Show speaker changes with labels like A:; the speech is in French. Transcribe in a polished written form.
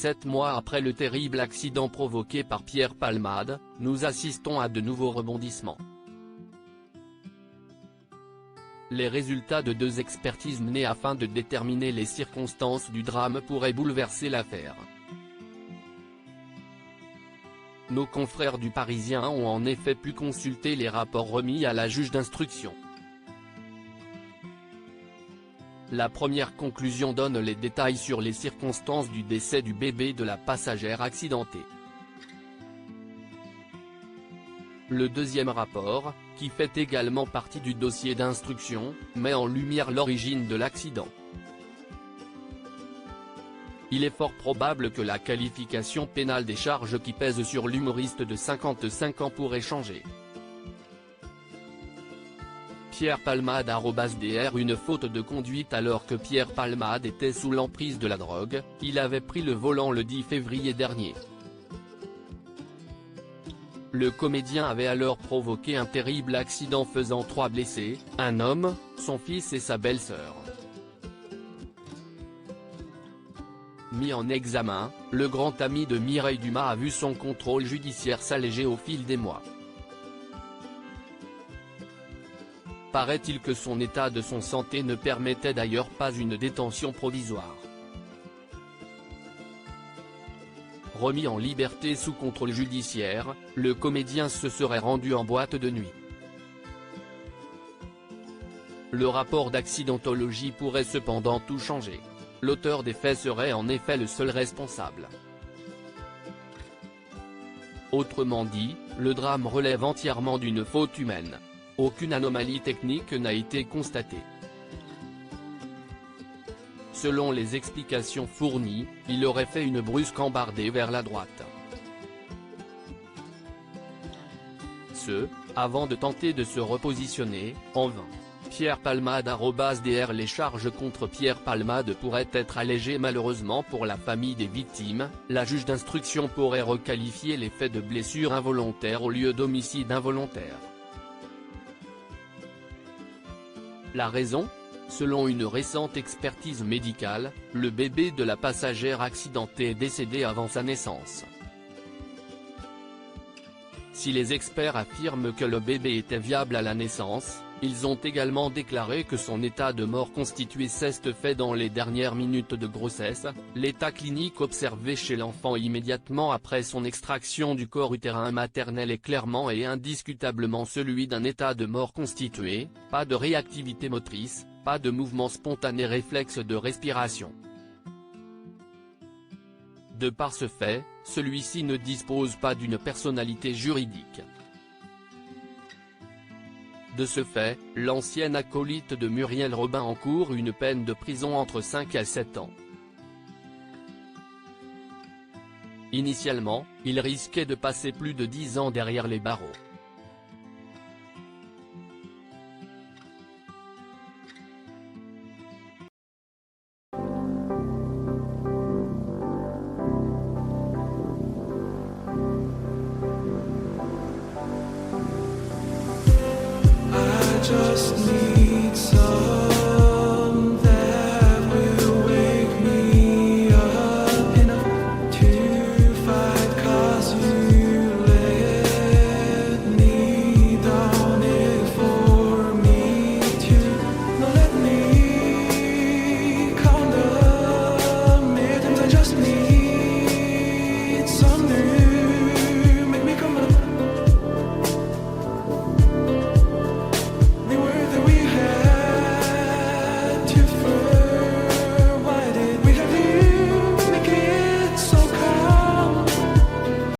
A: 7 mois après le terrible accident provoqué par Pierre Palmade, nous assistons à de nouveaux rebondissements. Les résultats de 2 expertises menées afin de déterminer les circonstances du drame pourraient bouleverser l'affaire. Nos confrères du Parisien ont en effet pu consulter les rapports remis à la juge d'instruction. La première conclusion donne les détails sur les circonstances du décès du bébé de la passagère accidentée. Le deuxième rapport, qui fait également partie du dossier d'instruction, met en lumière l'origine de l'accident. Il est fort probable que la qualification pénale des charges qui pèsent sur l'humoriste de 55 ans pourrait changer. Pierre Palmade @dr Une faute de conduite. Alors que Pierre Palmade était sous l'emprise de la drogue, il avait pris le volant le 10 février dernier. Le comédien avait alors provoqué un terrible accident faisant 3 blessés, un homme, son fils et sa belle-sœur. Mis en examen, le grand ami de Mireille Dumas a vu son contrôle judiciaire s'alléger au fil des mois. Paraît-il que son état de santé ne permettait d'ailleurs pas une détention provisoire. Remis en liberté sous contrôle judiciaire, le comédien se serait rendu en boîte de nuit. Le rapport d'accidentologie pourrait cependant tout changer. L'auteur des faits serait en effet le seul responsable. Autrement dit, le drame relève entièrement d'une faute humaine. Aucune anomalie technique n'a été constatée. Selon les explications fournies, il aurait fait une brusque embardée vers la droite. Ce, avant de tenter de se repositionner, en vain. Pierre Palmade @dr Les charges contre Pierre Palmade pourraient être allégées. Malheureusement pour la famille des victimes, la juge d'instruction pourrait requalifier les faits de blessure involontaire au lieu d'homicide involontaire. La raison ? Selon une récente expertise médicale, le bébé de la passagère accidentée est décédé avant sa naissance. Si les experts affirment que le bébé était viable à la naissance, ils ont également déclaré que son état de mort constituait ce fait dans les dernières minutes de grossesse. L'état clinique observé chez l'enfant immédiatement après son extraction du corps utérin maternel est clairement et indiscutablement celui d'un état de mort constitué, pas de réactivité motrice, pas de mouvement spontané réflexe de respiration. De par ce fait, celui-ci ne dispose pas d'une personnalité juridique. De ce fait, l'ancienne acolyte de Muriel Robin encourt une peine de prison entre 5 à 7 ans. Initialement, il risquait de passer plus de 10 ans derrière les barreaux.
B: Just need